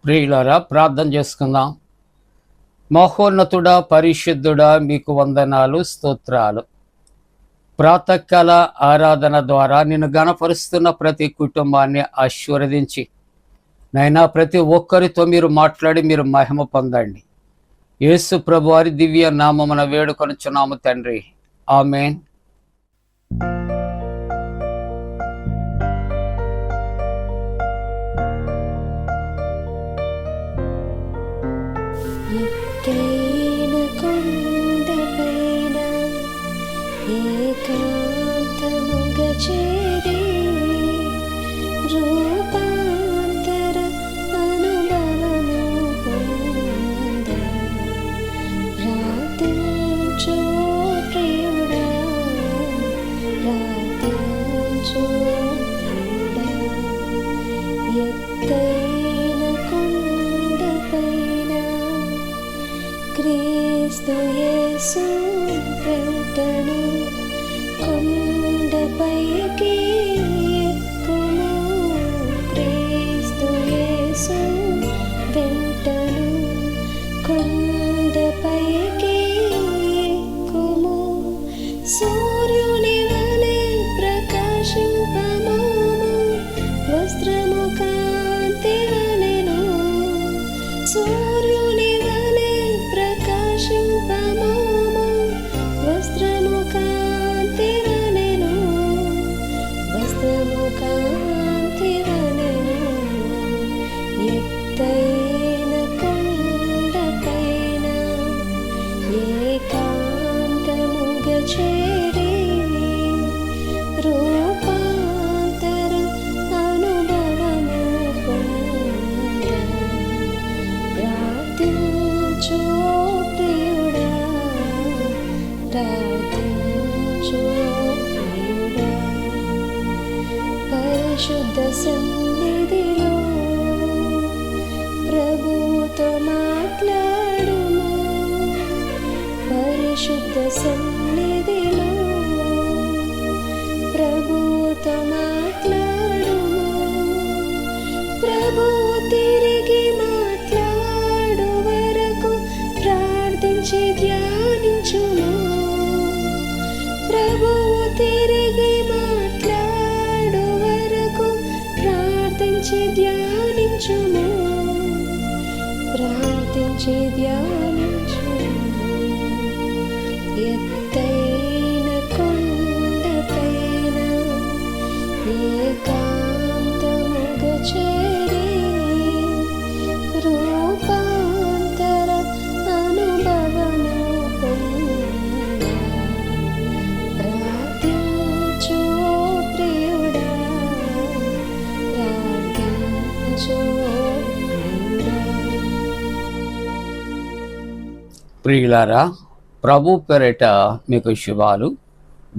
ప్రియులారా, ప్రార్థన చేసుకుందాం. మహోన్నతుడా, పరిశుద్ధుడా, మీకు వందనాలు, స్తోత్రాలు. ప్రాతకాల ఆరాధన ద్వారా నిన్ను గణపరుస్తున్న ప్రతి కుటుంబాన్ని ఆశీర్వదించి నైనా ప్రతి ఒక్కరితో మీరు మాట్లాడి మీరు మహిమ పొందండి. యేసు ప్రభు వారి దివ్య నామమున వేడుకొనుచున్నాము తండ్రి, ఆమేన్. ఎత్తైన కొండపైన ఏకాంతముగా చేరి రూపాంతర అనుభవము పొంద ప్రార్థించు ప్రియుడా, ప్రార్థించు ప్రియుడా. ఎత్తైన కొండపైన క్రీస్తు యేసు వెంటను కొండపైకి ఎక్కుము. క్రీస్తు యేసు వెంటను కొండపైకి ఎక్కుము. సూర్యుని వలె ప్రకాశింపము, వస్త్రము కాంతి వలెను. సూర్యుని వలె ప్రకాశింపము, వస్త్రము కాంతి వలెను. వస్త్రము కాంతి వలెను. ఎత్తైన కొండపైన ఏకాంతముగా చేరి రూపాంతర అనుభవము పొంద ప్రార్థించు ప్రియుడా, ప్రార్థించు ప్రియుడా. పరిశుద్ధ సన్నిధిలో ప్రభువుతో మాట్లాడుము. పరిశుద్ధ సన్నిధిలో ప్రభువుతో మాట్లాడుము. ప్రభువు తిరిగి మాట్లాడు వరకు ప్రార్థించి ధ్యానించుము. ప్రభువు తిరిగి మాట్లాడు వరకు ప్రార్థించి ధ్యానించుము. ప్రార్థించి ధ్యానించుము. ఎత్తైన కొండపైన ఏకాంతముగా చేరి రూపాంతర అనుభవము పొంద ప్రార్థించు ప్రియుడా, ప్రార్థించు ప్రియుడా. ప్రియులారా, ప్రభు పేరిట మీకు శుభాలు.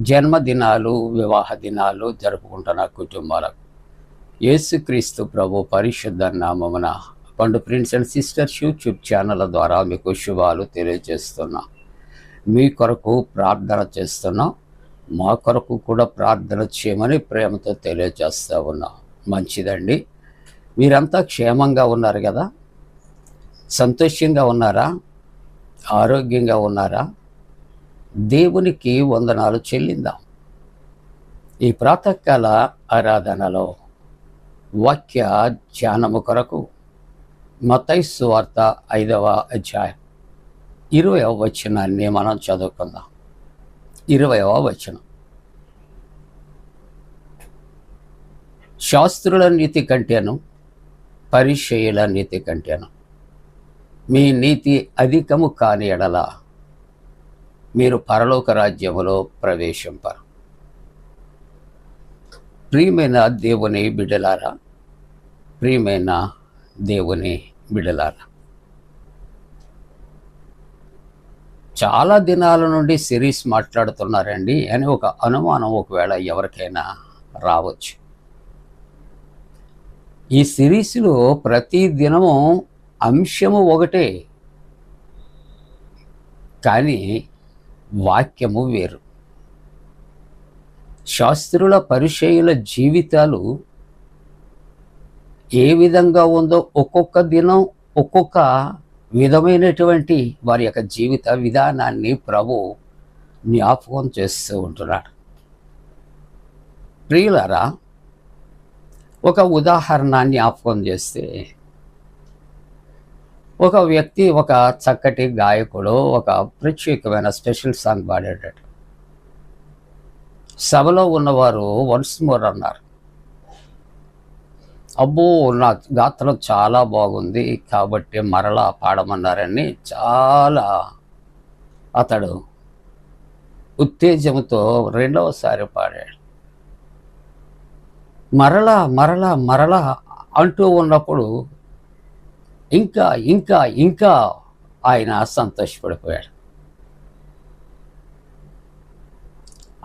జన్మదినాలు, వివాహ దినాలు జరుపుకుంటున్న కుటుంబాలకు యేసుక్రీస్తు ప్రభు పరిశుద్ధ నామమున పండు prince and sisters YouTube channel ద్వారా మీకు శుభాలు తెలియజేస్తున్నా. మీ కొరకు ప్రార్థన చేస్తున్నాం. మా కొరకు కూడా ప్రార్థన చేయమని ప్రేమతో తెలియజేస్తూ ఉన్నాం. మంచిదండి. మీరంతా క్షేమంగా ఉన్నారు కదా? సంతోషంగా ఉన్నారా? ఆరోగ్యంగా ఉన్నారా? దేవునికి వందనాలు చెల్లిందాం. ఈ ప్రాతకాల ఆరాధనలో వాక్య ధ్యానము కొరకు మత్తయి సువార్త 5వ అధ్యాయం 20వ వచనాన్ని మనం చదువుకుందాం. 20వ వచనం. శాస్త్రుల నీతి కంటేను పరిసయ్యుల నీతి కంటేను మీ నీతి అధికము కాని ఎడల మీరు పరలోక రాజ్యములో ప్రవేశింపరు. ప్రియమైన దేవుని బిడ్డలారా, ప్రియమైన దేవుని బిడ్డలారా, చాలా దినాల నుండి సిరీస్ మాట్లాడుతున్నారండి అని ఒక అనుమానం ఒకవేళ ఎవరికైనా రావచ్చు. ఈ సిరీస్లో ప్రతి దినము అంశము ఒకటే, కానీ వాక్యము వేరు. శాస్త్రుల పరిచయుల జీవితాలు ఏ విధంగా ఉందో ఒక్కొక్క దినం ఒక్కొక్క విధమైనటువంటి వారి యొక్క జీవిత విధానాన్ని ప్రభు జ్ఞాపకం చేస్తూ ఉంటున్నాడు. ప్రియులారా, ఒక ఉదాహరణ జ్ఞాపకం చేస్తే, ఒక వ్యక్తి ఒక చక్కటి గాయకుడు ఒక ప్రత్యేకమైన స్పెషల్ సాంగ్ పాడేటట్టు సభలో ఉన్నవారు వన్స్ మోర్ అన్నారు. అబ్బో, నా గాత్రం చాలా బాగుంది కాబట్టి మరలా పాడమన్నారని చాలా అతడు ఉత్తేజంతో రెండవసారి పాడాడు. మరలా మరలా మరలా అంటూ ఉన్నప్పుడు ఇంకా ఇంకా ఇంకా ఆయన సంతోషపడిపోయాడు.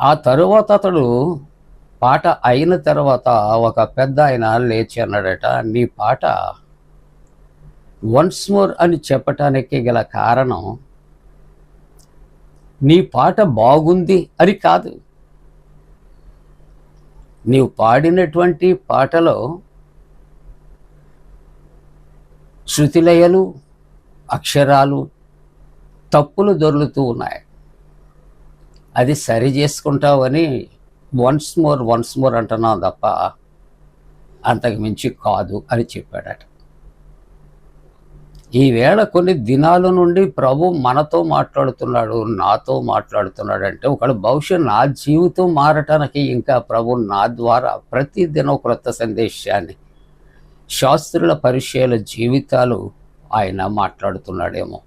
ఆ తరువాత అతడు పాట అయిన తర్వాత ఒక పెద్ద ఆయన లేచి అన్నాడట, నీ పాట వన్స్ మోర్ అని చెప్పటానికి గల కారణం నీ పాట బాగుంది అని కాదు, నీవు పాడినటువంటి పాటలో శృతిలయలు అక్షరాలు తప్పులు దొర్లుతూ ఉన్నాయి, అది సరి చేసుకుంటావని వన్స్ మోర్ అంటున్నావు తప్ప అంతకు మించి కాదు అని చెప్పాడట. ఈవేళ కొన్ని దినాల నుండి ప్రభు మనతో మాట్లాడుతున్నాడు, నాతో మాట్లాడుతున్నాడు అంటే ఒకడు బహుశా నా జీవితం మారటానికి ఇంకా ప్రభు నా ద్వారా ప్రతిదినం క్రొత్త సందేశాన్ని శాస్త్రుల పరిచయాల జీవితాలు ఆయన మాట్లాడుతున్నాడేమో.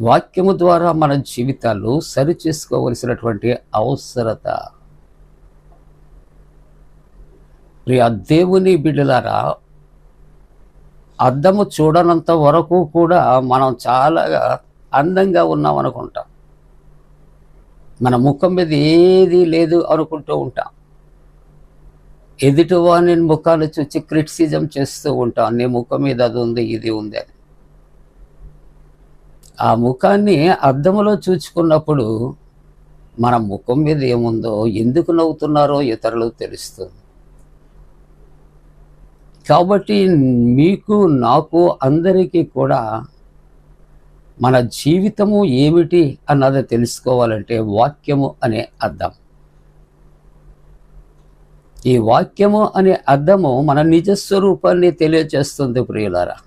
వాక్యము ద్వారా మన జీవితాలు సరిచేసుకోవలసినటువంటి అవసరత. ప్రియ దేవుని బిడ్డలారా, అద్దము చూడనంత వరకు కూడా మనం చాలా అందంగా ఉన్నాం అనుకుంటాం. మన ముఖం మీద ఏది లేదు అనుకుంటూ ఉంటాం. ఎదుటివాని ముఖాలు చూసి క్రిటిసిజం చేస్తూ ఉంటాం, నీ ముఖం మీద అది ఉంది ఇది ఉంది అని. ఆ ముఖాన్ని అద్దములో చూచుకున్నప్పుడు మన ముఖం మీద ఏముందో, ఎందుకు నవ్వుతున్నారో ఇతరులు తెలుస్తుంది. కాబట్టి మీకు నాకు అందరికీ కూడా మన జీవితము ఏమిటి అన్నది తెలుసుకోవాలంటే వాక్యము అనే అద్దం. ఈ వాక్యము అనే అద్దము మన నిజస్వరూపాన్ని తెలియజేస్తుంది. ప్రియులారా,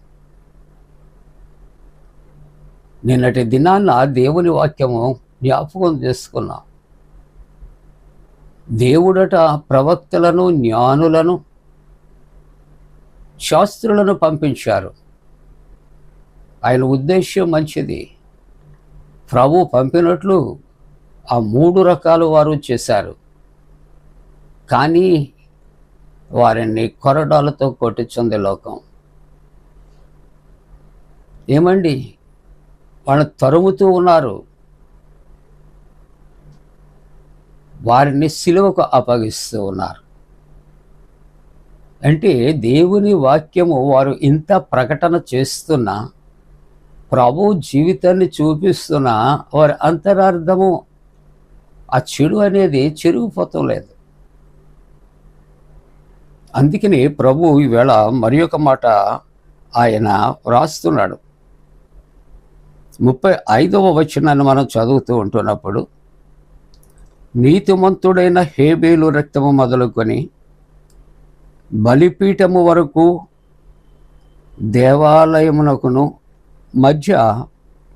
నిన్నటి దినాన్న దేవుని వాక్యము జ్ఞాపకం చేసుకున్నాం. దేవుడట ప్రవక్తలను, జ్ఞానులను, శాస్త్రులను పంపించారు. ఆయన ఉద్దేశ్యం మంచిది. ప్రభు పంపినట్లు ఆ 3 రకాలు వారు చేశారు. కానీ వారిని కొరడాలతో కొట్టించింది లోకం. ఏమండి, వాళ్ళు తరుముతూ ఉన్నారు, వారిని సిలువకు అప్పగిస్తూ ఉన్నారు. అంటే దేవుని వాక్యము వారు ఇంత ప్రకటన చేస్తున్నా, ప్రభు జీవితాన్ని చూపిస్తున్నా, వారి అంతరార్థము ఆ చెడు అనేది చెరిగిపోతం లేదు. అందుకని ప్రభు ఈవేళ మరి ఒక మాట ఆయన వ్రాస్తున్నాడు. 35వ వచనాన్ని మనం చదువుతూ ఉంటున్నప్పుడు, నీతిమంతుడైన హేబేలు రక్తము మొదలుకొని బలిపీఠము వరకు దేవాలయమునకును మధ్య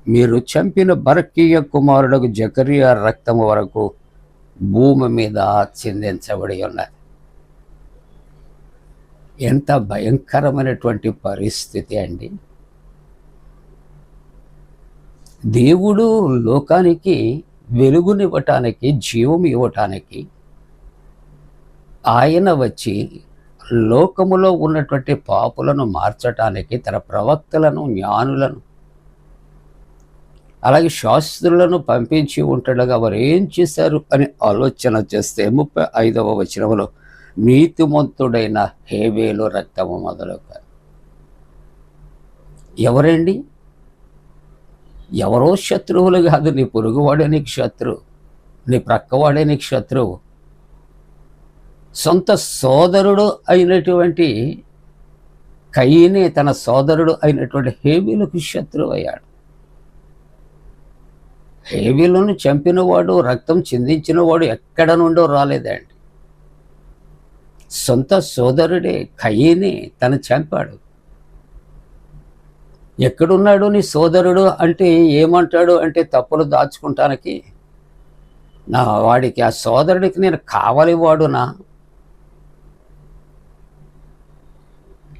మీరు చంపిన బరకీయ కుమారుడు జకరియా రక్తము వరకు భూమి మీద చిందించబడి ఉన్నది. ఎంత భయంకరమైనటువంటి పరిస్థితి అండి. దేవుడు లోకానికి వెలుగునివ్వటానికి, జీవం ఇవ్వటానికి ఆయన వచ్చి లోకములో ఉన్నటువంటి పాపులను మార్చటానికి తన ప్రవక్తలను, జ్ఞానులను, అలాగే శాస్త్రులను పంపించి ఉంటాడుగా. వారు ఏం చేశారు అని ఆలోచన చేస్తే 35వ వచనంలో నీతిమంతుడైన హేబేలు రక్తము మొదలుగా. ఎవరండి? ఎవరో శత్రువులు కాదు. నీ పొరుగువాడే నీకు శత్రువు, నీ ప్రక్కవాడే నీకు శత్రువు. సొంత సోదరుడు అయినటువంటి కయీనే తన సోదరుడు అయినటువంటి హేబీలుకు శత్రువు అయ్యాడు. హేబీలును చంపినవాడు, రక్తం చిందించినవాడు ఎక్కడ నుండో రాలేదండి. సొంత సోదరుడే కయీనే తను చంపాడు. ఎక్కడున్నాడు నీ సోదరుడు అంటే ఏమంటాడు అంటే, తప్పులు దాచుకుంటానికి వాడికి, ఆ సోదరుడికి నేను కావలి వాడునా.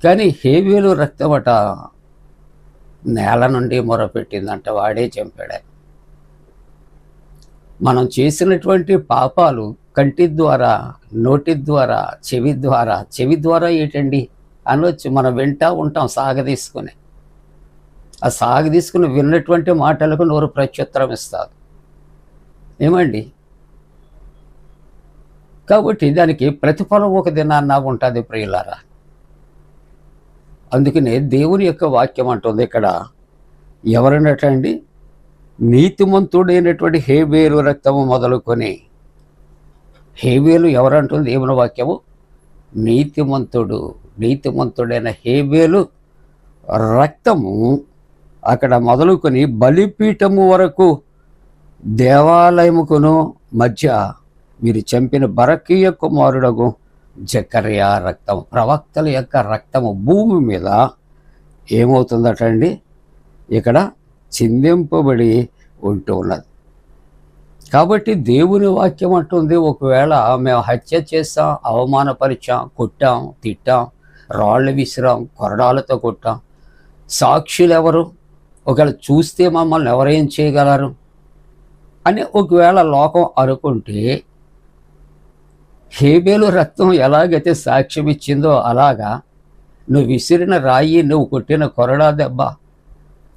కానీ హేబీలు రక్తమట నేల నుండి మొరపెట్టిందంట, వాడే చంపాడు. మనం చేసినటువంటి పాపాలు కంటి ద్వారా, నోటి ద్వారా, చెవి ద్వారా ఏంటండి అనొచ్చు. మనం వింటా ఉంటాం సాగదీసుకుని. ఆ సాగదీసుకుని విన్నటువంటి మాటలకు నోరు ప్రత్యుత్తరం ఇస్తారు ఏమండి. కాబట్టి దానికి ప్రతిఫలం ఒక దినాన్న ఉంటుంది ప్రియులారా. అందుకనే దేవుని యొక్క వాక్యం అంటుంది ఇక్కడ, ఎవరన్నటండి, నీతిమంతుడైనటువంటి హేబేలు రక్తము మొదలుకొని. హేబేలు ఎవరంటుంది దేవుని వాక్యము? నీతిమంతుడైన హేబేలు రక్తము అక్కడ మొదలుకొని బలిపీఠము వరకు దేవాలయముకును మధ్య మీరు చంపిన బరకీయ కుమారుడగు జకర్యా రక్తం, ప్రవక్తల యొక్క రక్తము భూమి మీద ఏమవుతుందటండి, ఇక్కడ చిందింపబడి ఉంటూ ఉన్నది. కాబట్టి దేవుని వాక్యం అంటుంది, ఒకవేళ మేము హత్య చేస్తాం, అవమానపరిచాం, కొట్టాం, తిట్టాం, రాళ్ళు విసిరాం, కొరడాలతో కొట్టాం, సాక్షులు ఎవరు, ఒకవేళ చూస్తే మమ్మల్ని ఎవరేం చేయగలరు అని ఒకవేళ లోకం అనుకుంటే, హేబేలు రక్తం ఎలాగైతే సాక్ష్యం ఇచ్చిందో అలాగా నువ్వు విసిరిన రాయి, నువ్వు కొట్టిన కొరడా దెబ్బ,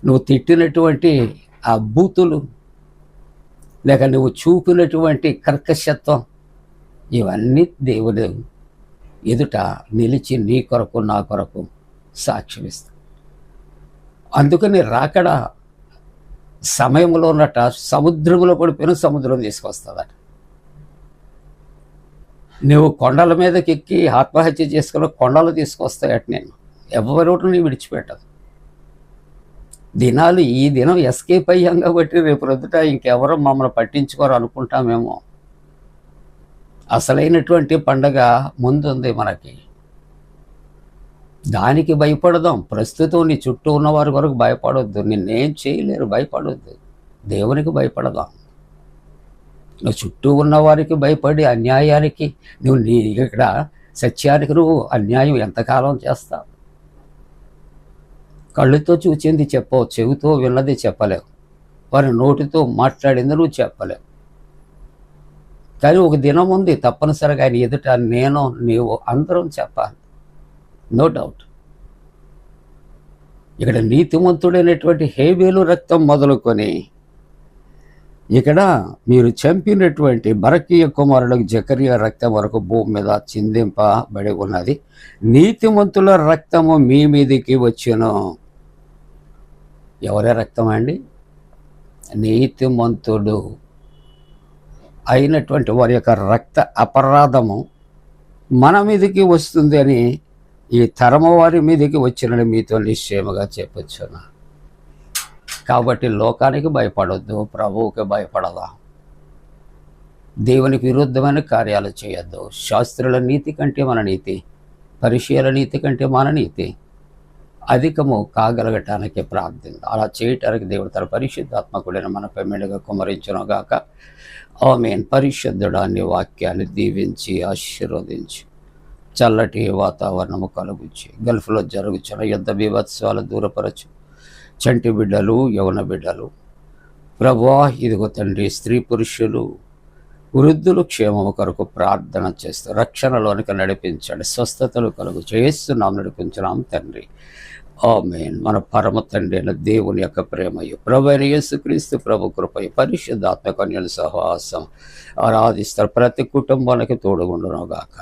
నువ్వు తిట్టినటువంటి ఆ బూతులు, లేక నువ్వు చూపినటువంటి కర్కశత్వం, ఇవన్నీ దేవుడు ఎదుట నిలిచి నీ కొరకు నా కొరకు సాక్ష్యం ఇస్తాడు. అందుకని రాకడ సమయంలో ఉన్నట సముద్రంలో పడిపోయిన సముద్రం తీసుకొస్తుందట. నువ్వు కొండల మీదకి ఎక్కి ఆత్మహత్య చేసుకున్న కొండలు తీసుకొస్తాయట. నేను ఎవరోటు నీ విడిచిపెట్టదు. దినాలు ఈ దినం ఎస్కేప్ అయ్యాం కాబట్టి రేపు రొద్దుట ఇంకెవరో మమ్మల్ని పట్టించుకోరు అనుకుంటామేమో. అసలైనటువంటి పండగ ముందుంది మనకి. దానికి భయపడదాం. ప్రస్తుతం నీ చుట్టూ ఉన్నవారి వరకు భయపడొద్దు. నిన్నేం చేయలేరు, భయపడొద్దు. దేవునికి భయపడదాం. నువ్వు చుట్టూ ఉన్నవారికి భయపడి అన్యాయానికి, నువ్వు నీ ఇక్కడ సత్యానికి నువ్వు అన్యాయం ఎంతకాలం చేస్తావు? కళ్ళుతో చూచింది చెప్పవు, చెవితో విన్నది చెప్పలేవు, వారి నోటితో మాట్లాడింది నువ్వు చెప్పలేవు. కానీ ఒక దినం ఉంది తప్పనిసరిగా ఆయన ఎదుట నేను నీవు అందరం చెప్పాలి. No doubt. ఇక్కడ నీతిమంతుడైనటువంటి హేబేలు రక్తం మొదలుకొని ఇక్కడ మీరు చంపినటువంటి బరకీయ కుమారులకు జకర్యా రక్తం వరకు భూమి మీద చిందింపబడి ఉన్నది. నీతిమంతుల రక్తము మీ మీదికి వచ్చును. ఎవరే రక్తం అండి? నీతిమంతుడు అయినటువంటి వారి యొక్క రక్త అపరాధము మన మీదకి వస్తుంది అని ఈ తరము వారి మీదకి వచ్చినని మీతో నిశ్చయముగా చెప్పొచ్చున్నా. కాబట్టి లోకానికి భయపడొద్దు, ప్రభువుకి భయపడదా. దేవునికి విరుద్ధమైన కార్యాలు చేయొద్దు. శాస్త్రుల నీతి కంటే మన నీతి, పరిచయాల నీతి కంటే మన నీతి అధికము కాగలగటానికి ప్రార్థన. అలా చేయటానికి దేవుడు తన పరిశుద్ధాత్మకుడైన మనపై మెండుగా కుమరించును గాక. ఆమేన్. పరిశుద్ధుడాన్ని వాక్యాన్ని దీవించి ఆశీర్వదించి చల్లటి వాతావరణము కలుగుచ్చి గల్ఫ్లో జరుగుచున్న యుద్ధ బీభత్సాలు దూరపరచు. చంటి బిడ్డలు, యవన బిడ్డలు ప్రభువా, ఇదిగో తండ్రి, స్త్రీ పురుషులు వృద్ధులు క్షేమము కొరకు ప్రార్థన చేస్తూ రక్షణలోనికి నడిపించండి. స్వస్థతలు కలుగు చేస్తున్నాం, నడిపించున్నాం తండ్రి. ఆమేన్. మన పరమ తండ్రి అయిన దేవుని యొక్క ప్రేమయు, ప్రభువైన యేసుక్రీస్తు ప్రభు కృపయు, పరిశుద్ధాత్మ కన్యల సహవాసం ఆరాధిస్తారు ప్రతి కుటుంబానికి తోడుగుండును గాక.